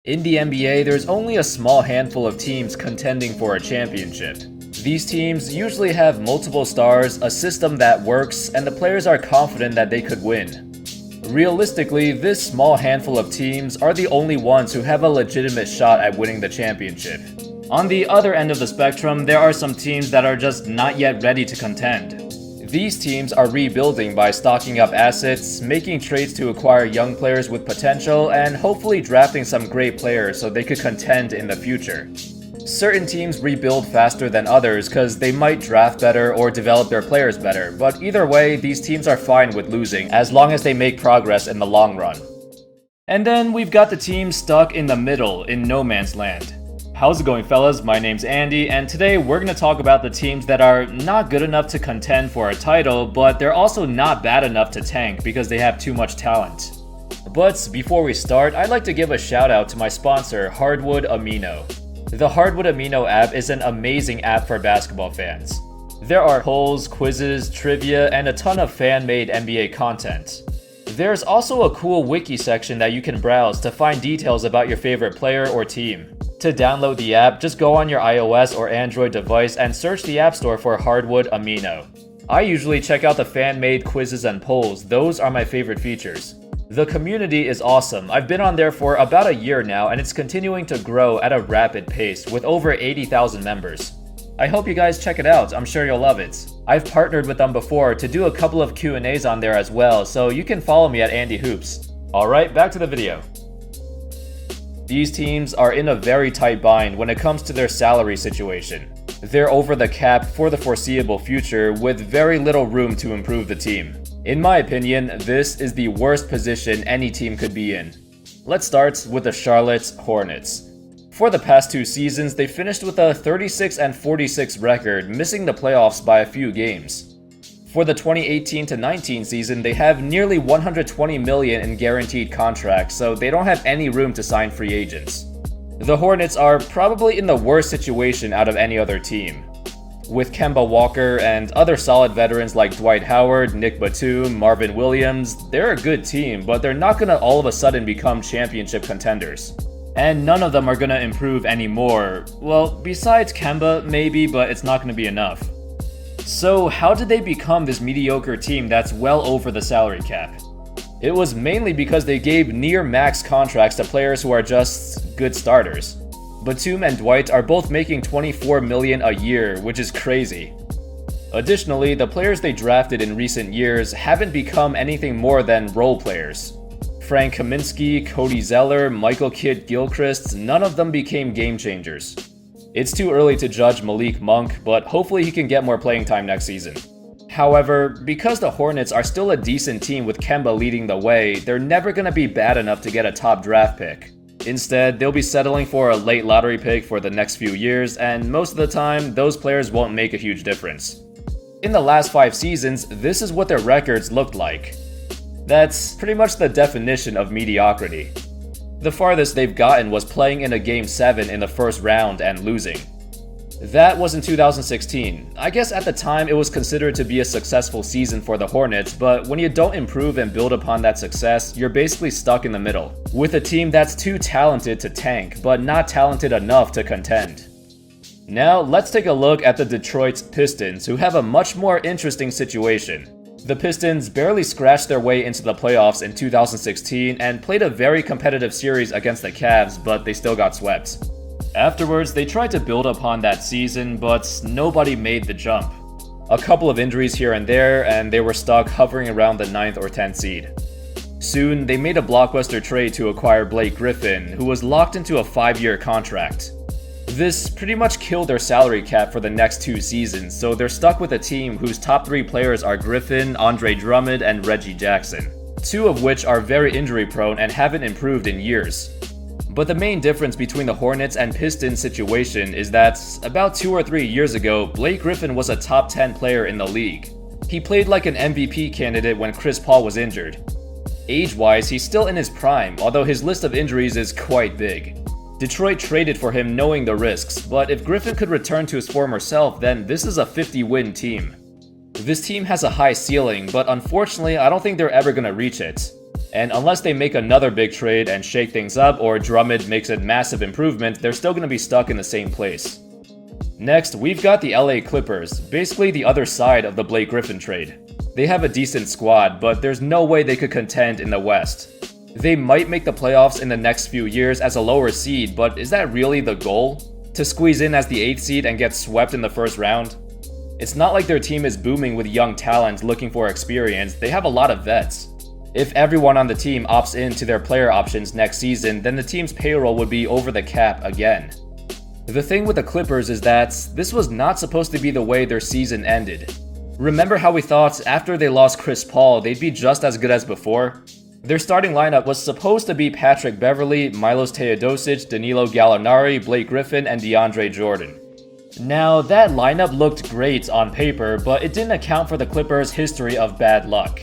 In the NBA, there's only a small handful of teams contending for a championship. These teams usually have multiple stars, a system that works, and the players are confident that they could win. Realistically, this small handful of teams are the only ones who have a legitimate shot at winning the championship. On the other end of the spectrum, there are some teams that are just not yet ready to contend. These teams are rebuilding by stocking up assets, making trades to acquire young players with potential, and hopefully drafting some great players so they could contend in the future. Certain teams rebuild faster than others because they might draft better or develop their players better, but either way, these teams are fine with losing as long as they make progress in the long run. And then we've got the teams stuck in the middle, in no man's land. How's it going, fellas? My name's Andy, and today we're going to talk about the teams that are not good enough to contend for a title, but they're also not bad enough to tank because they have too much talent. But before we start, I'd like to give a shout out to my sponsor, Hardwood Amino. The Hardwood Amino app is an amazing app for basketball fans. There are polls, quizzes, trivia, and a ton of fan-made NBA content. There's also a cool wiki section that you can browse to find details about your favorite player or team. To download the app, just go on your iOS or Android device and search the App Store for Hardwood Amino. I usually check out the fan-made quizzes and polls. Those are my favorite features. The community is awesome. I've been on there for about a year now, and it's continuing to grow at a rapid pace with over 80,000 members. I hope you guys check it out. I'm sure you'll love it. I've partnered with them before to do a couple of Q&As on there as well, so you can follow me at Andy Hoops. Alright, back to the video. These teams are in a very tight bind when it comes to their salary situation. They're over the cap for the foreseeable future with very little room to improve the team. In my opinion, this is the worst position any team could be in. Let's start with the Charlotte Hornets. For the past two seasons, they finished with a 36-46 record, missing the playoffs by a few games. For the 2018-19 season, they have nearly $120 million in guaranteed contracts, so they don't have any room to sign free agents. The Hornets are probably in the worst situation out of any other team. With Kemba Walker and other solid veterans like Dwight Howard, Nick Batum, Marvin Williams, they're a good team, but they're not going to all of a sudden become championship contenders. And none of them are going to improve anymore. Well, besides Kemba, maybe, but it's not going to be enough. So how did they become this mediocre team that's well over the salary cap? It was mainly because they gave near-max contracts to players who are just good starters. Batum and Dwight are both making $24 million a year, which is crazy. Additionally, the players they drafted in recent years haven't become anything more than role players. Frank Kaminsky, Cody Zeller, Michael Kidd-Gilchrist, none of them became game changers. It's too early to judge Malik Monk, but hopefully he can get more playing time next season. However, because the Hornets are still a decent team with Kemba leading the way, they're never going to be bad enough to get a top draft pick. Instead, they'll be settling for a late lottery pick for the next few years, and most of the time, those players won't make a huge difference. In the last 5 seasons, this is what their records looked like. That's pretty much the definition of mediocrity. The farthest they've gotten was playing in a Game 7 in the first round and losing. That was in 2016. I guess at the time it was considered to be a successful season for the Hornets, but when you don't improve and build upon that success, you're basically stuck in the middle, with a team that's too talented to tank, but not talented enough to contend. Now, let's take a look at the Detroit Pistons, who have a much more interesting situation. The Pistons barely scratched their way into the playoffs in 2016 and played a very competitive series against the Cavs, but they still got swept. Afterwards, they tried to build upon that season, but nobody made the jump. A couple of injuries here and there, and they were stuck hovering around the 9th or 10th seed. Soon, they made a blockbuster trade to acquire Blake Griffin, who was locked into a 5-year contract. This pretty much killed their salary cap for the next 2 seasons, so they're stuck with a team whose top 3 players are Griffin, Andre Drummond, and Reggie Jackson, 2 of which are very injury prone and haven't improved in years. But the main difference between the Hornets and Pistons situation is that about 2 or 3 years ago, Blake Griffin was a top 10 player in the league. He played like an MVP candidate when Chris Paul was injured. Age-wise, he's still in his prime, although his list of injuries is quite big. Detroit traded for him knowing the risks, but if Griffin could return to his former self, then this is a 50-win team. This team has a high ceiling, but unfortunately, I don't think they're ever gonna reach it. And unless they make another big trade and shake things up, or Drummond makes a massive improvement, they're still going to be stuck in the same place. Next, we've got the LA Clippers, basically the other side of the Blake Griffin trade. They have a decent squad, but there's no way they could contend in the West. They might make the playoffs in the next few years as a lower seed, but is that really the goal? To squeeze in as the 8th seed and get swept in the first round? It's not like their team is booming with young talent looking for experience. They have a lot of vets. If everyone on the team opts into their player options next season, then the team's payroll would be over the cap again. The thing with the Clippers is that this was not supposed to be the way their season ended. Remember how we thought after they lost Chris Paul, they'd be just as good as before? Their starting lineup was supposed to be Patrick Beverley, Milos Teodosic, Danilo Gallinari, Blake Griffin, and DeAndre Jordan. Now, that lineup looked great on paper, but it didn't account for the Clippers' history of bad luck.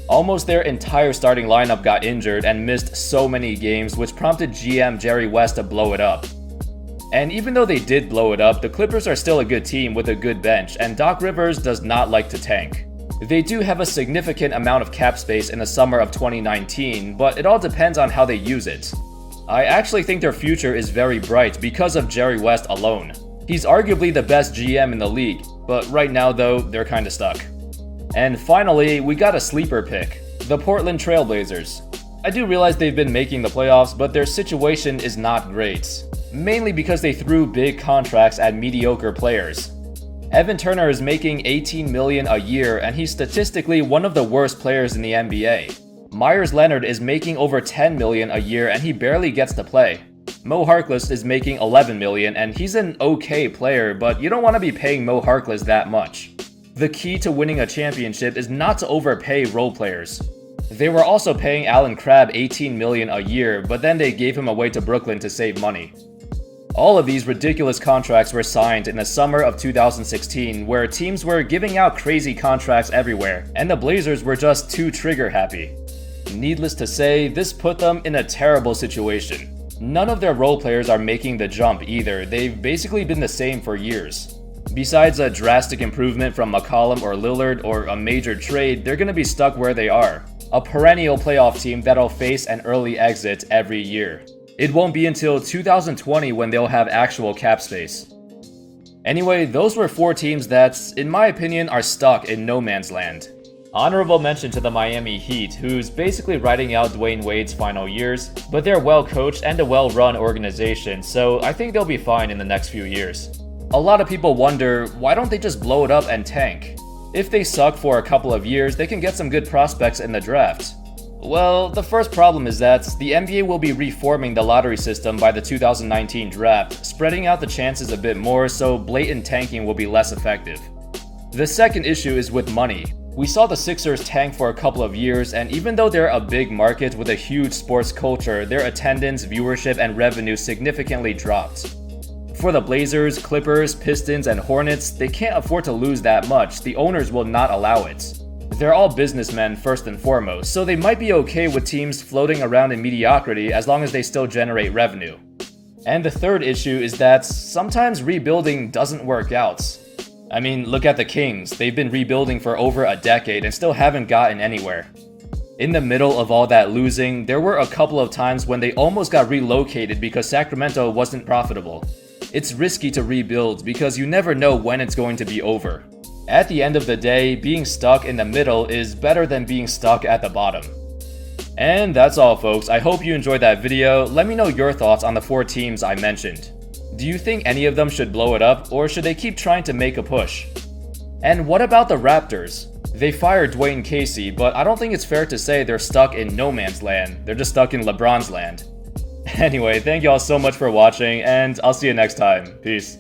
Almost their entire starting lineup got injured and missed so many games, which prompted GM Jerry West to blow it up. And even though they did blow it up, the Clippers are still a good team with a good bench, and Doc Rivers does not like to tank. They do have a significant amount of cap space in the summer of 2019, but it all depends on how they use it. I actually think their future is very bright because of Jerry West alone. He's arguably the best GM in the league, but right now though, they're kinda stuck. And finally, we got a sleeper pick, the Portland Trailblazers. I do realize they've been making the playoffs, but their situation is not great. Mainly because they threw big contracts at mediocre players. Evan Turner is making $18 million a year, and he's statistically one of the worst players in the NBA. Myers Leonard is making over $10 million a year, and he barely gets to play. Mo Harkless is making $11 million, and he's an okay player, but you don't want to be paying Mo Harkless that much. The key to winning a championship is not to overpay role players. They were also paying Allen Crabbe $18 million a year, but then they gave him away to Brooklyn to save money. All of these ridiculous contracts were signed in the summer of 2016, where teams were giving out crazy contracts everywhere, and the Blazers were just too trigger happy. Needless to say, this put them in a terrible situation. None of their role players are making the jump either. They've basically been the same for years. Besides a drastic improvement from McCollum or Lillard or a major trade, they're going to be stuck where they are. A perennial playoff team that'll face an early exit every year. It won't be until 2020 when they'll have actual cap space. Anyway, those were 4 teams that, in my opinion, are stuck in no man's land. Honorable mention to the Miami Heat, who's basically riding out Dwayne Wade's final years, but they're well coached and a well-run organization, so I think they'll be fine in the next few years. A lot of people wonder, why don't they just blow it up and tank? If they suck for a couple of years, they can get some good prospects in the draft. Well, the first problem is that the NBA will be reforming the lottery system by the 2019 draft, spreading out the chances a bit more so blatant tanking will be less effective. The second issue is with money. We saw the Sixers tank for a couple of years, and even though they're a big market with a huge sports culture, their attendance, viewership, and revenue significantly dropped. For the Blazers, Clippers, Pistons, and Hornets, they can't afford to lose that much. The owners will not allow it. They're all businessmen first and foremost, so they might be okay with teams floating around in mediocrity as long as they still generate revenue. And the third issue is that sometimes rebuilding doesn't work out. I mean, look at the Kings. They've been rebuilding for over a decade and still haven't gotten anywhere. In the middle of all that losing, there were a couple of times when they almost got relocated because Sacramento wasn't profitable. It's risky to rebuild because you never know when it's going to be over. At the end of the day, being stuck in the middle is better than being stuck at the bottom. And that's all, folks. I hope you enjoyed that video. Let me know your thoughts on the 4 teams I mentioned. Do you think any of them should blow it up, or should they keep trying to make a push? And what about the Raptors? They fired Dwayne Casey, but I don't think it's fair to say they're stuck in no man's land. They're just stuck in LeBron's land. Anyway, thank you all so much for watching, and I'll see you next time. Peace.